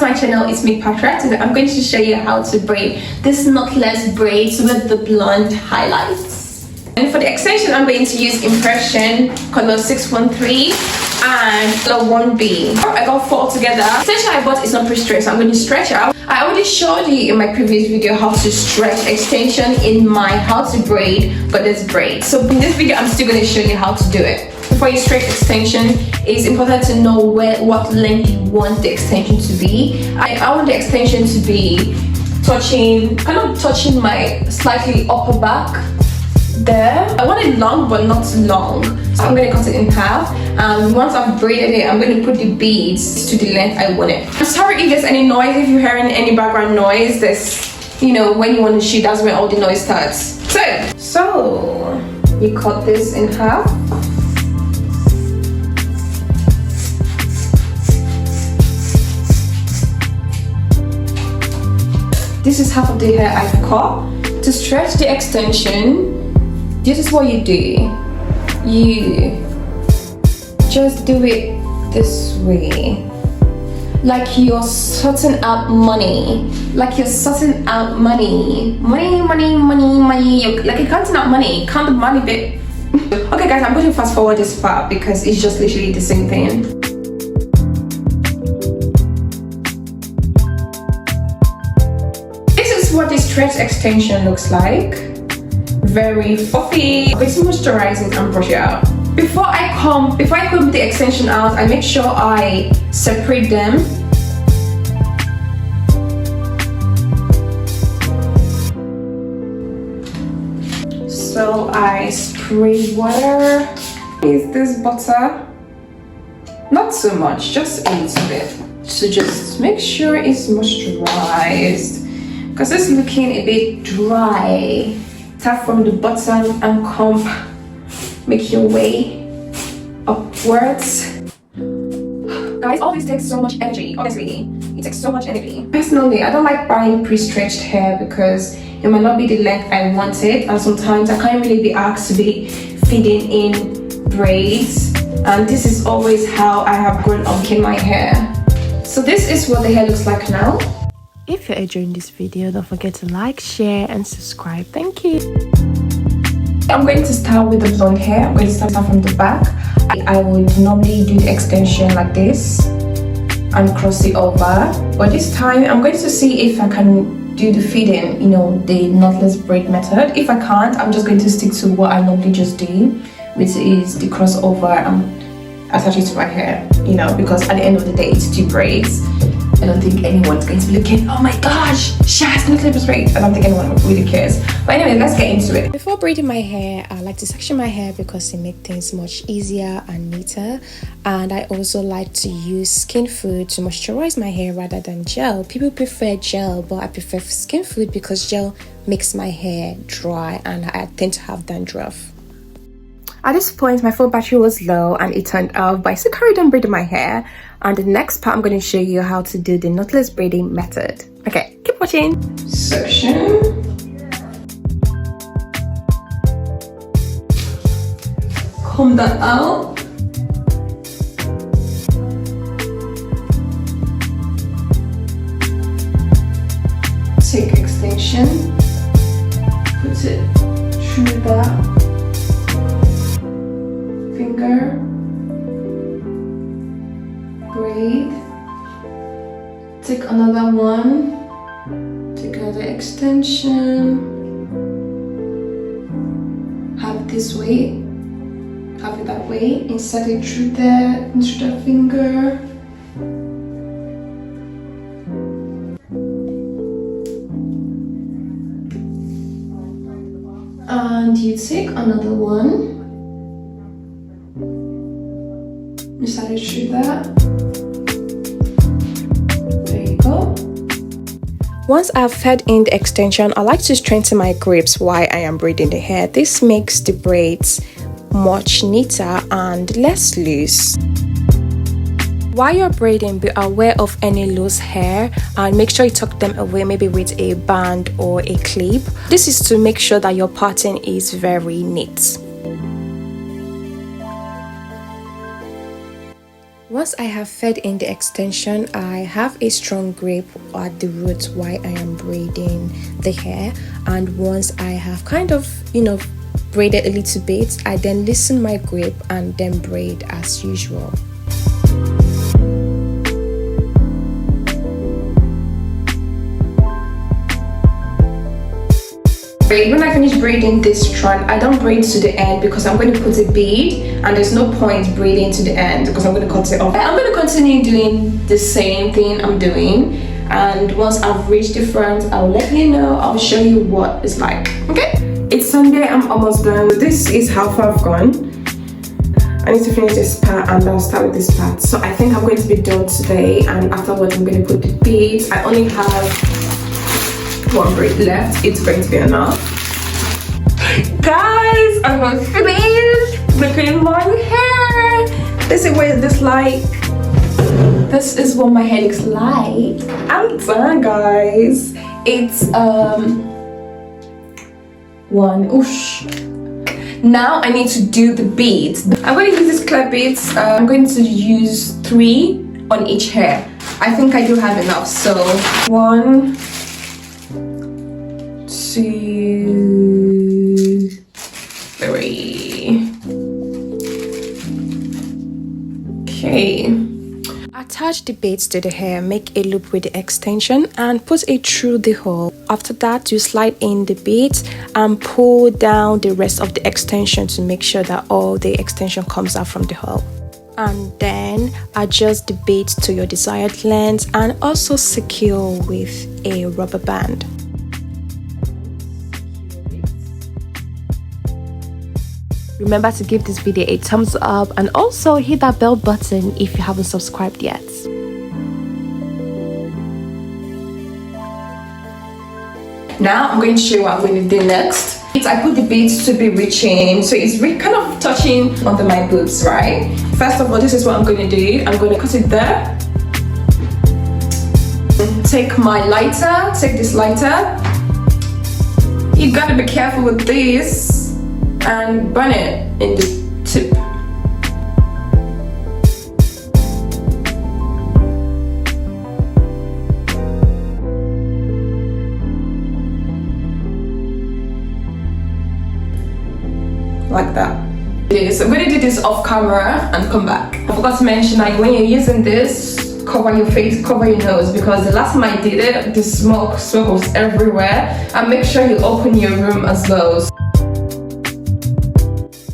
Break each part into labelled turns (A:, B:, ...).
A: to my channel, it's me Patra. Today I'm going to show you how to braid this knotless braids with the blonde highlights. And for the extension, I'm going to use impression color 613 and color 1B. I got 4 together. The extension I bought is not pre-stretched, so I'm going to stretch out. I already showed you in my previous video how to stretch extension in my how to braid but this braid. So in this video, I'm still going to show you how to do it. Before you stretch extension, it's important to know what length you want the extension to be. I want the extension to be kind of touching my slightly upper back there. I want it long but not long, so I'm going to cut it in half. Once I've braided it, I'm going to put the beads to the length I want it. I'm sorry if there's any noise, if you're hearing any background noise. This, you know, when you want to shoot, that's when all the noise starts. So you cut this in half. This is half of the hair I've cut. To stretch the extension, this is what you do. You just do it this way. Like you're sorting out money. Like you're sorting out money. Money. Like you're counting out money. Count the money bit. Okay guys, I'm going to fast forward this part because it's just literally the same thing. What this stretch extension looks like. Very fluffy. It's moisturizing and brush it out. Before I comb the extension out, I make sure I separate them. So I spray water. Is this butter? Not so much, just a little bit. So just make sure it's moisturized, because it's looking a bit dry. Tap from the bottom and comb. Make your way upwards. Guys, all this takes so much energy. Honestly, it takes so much energy. Personally, I don't like buying pre-stretched hair because it might not be the length I wanted, and sometimes I can't really be asked to be feeding in braids. And this is always how I have grown up in my hair. So this is what the hair looks like now.
B: If you're enjoying this video, don't forget to like, share and subscribe. Thank you.
A: I'm going to start with the blonde hair. I'm going to start from the back. I would normally do the extension like this and cross it over, but this time I'm going to see if I can do the feeding, you know, the knotless braid method. If I can't, I'm just going to stick to what I normally just do, which is the crossover and attach it to my hair, you know, because at the end of the day it's 2 braids. I don't think anyone's going to be looking, oh my gosh, she has knotless braids. I don't think anyone really cares. But anyway, let's get into it.
B: Before braiding my hair, I like to section my hair because it makes things much easier and neater. And I also like to use skin food to moisturize my hair rather than gel. People prefer gel, but I prefer skin food because gel makes my hair dry and I tend to have dandruff. At this point, my phone battery was low and it turned off, but I still carried on braiding my hair. And the next part, I'm going to show you how to do the knotless braiding method. Okay, keep watching.
A: Section. Comb that out. Take extension. Put it through that finger, braid, take another one, take another extension, have it this way, have it that way, insert it through there, into the finger. And you take another one. Insert it through that. There you go.
B: Once I've fed in the extension, I like to strengthen my grips while I am braiding the hair. This makes the braids much neater and less loose. While you're braiding, be aware of any loose hair and make sure you tuck them away, maybe with a band or a clip. This is to make sure that your pattern is very neat. Once I have fed in the extension, I have a strong grip at the root while I am braiding the hair. And once I have kind of, braided a little bit, I then loosen my grip and then braid as usual.
A: When I finish braiding this strand, I don't braid to the end because I'm going to put a bead and there's no point braiding to the end because I'm going to cut it off. I'm going to continue doing the same thing I'm doing, and once I've reached the front, I'll let you know. I'll show you what it's like. Okay? It's Sunday, I'm almost done. This is how far I've gone. I need to finish this part and I'll start with this part. So I think I'm going to be done today, and afterwards I'm going to put the beads. I only have one braid left. It's going to be enough. Guys, I'm gonna finish. Look at my hair. This is what this like. This is what my hair looks like. I'm done, guys. It's one. Oosh. Now I need to do the beads. I'm going to use these clear beads. I'm going to use 3 on each hair. I think I do have enough. So 1, 2, 3. Okay.
B: Attach the beads to the hair, make a loop with the extension and put it through the hole. After that, you slide in the beads and pull down the rest of the extension to make sure that all the extension comes out from the hole. And then adjust the beads to your desired length and also secure with a rubber band. Remember to give this video a thumbs up and also hit that bell button if you haven't subscribed yet.
A: Now I'm going to show you what I'm going to do next. I put the beads to be reaching, so it's kind of touching under my boobs, right? First of all, this is what I'm going to do. I'm going to cut it there. Take my lighter, take this lighter. You gotta be careful with this and burn it in the tip. Like that. So I'm going to do this off camera and come back. I forgot to mention, like, when you're using this, cover your face, cover your nose, because the last time I did it, the smoke was everywhere. And make sure you open your room as well.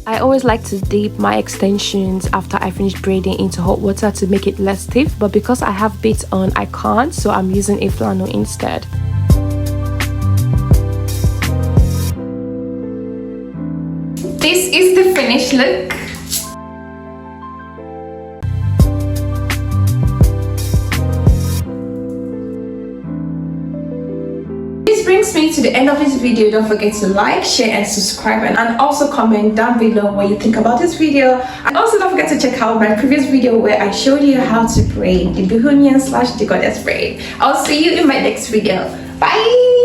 B: I always like to dip my extensions after I finish braiding into hot water to make it less stiff, but because I have beads on, I can't, so I'm using a flannel instead.
A: This is the finished look. This brings me to the end of this video. Don't forget to like, share and subscribe, and also comment down below what you think about this video. And also don't forget to check out my previous video where I showed you how to braid the Bohemian / the Goddess braid. I'll see you in my next video. Bye.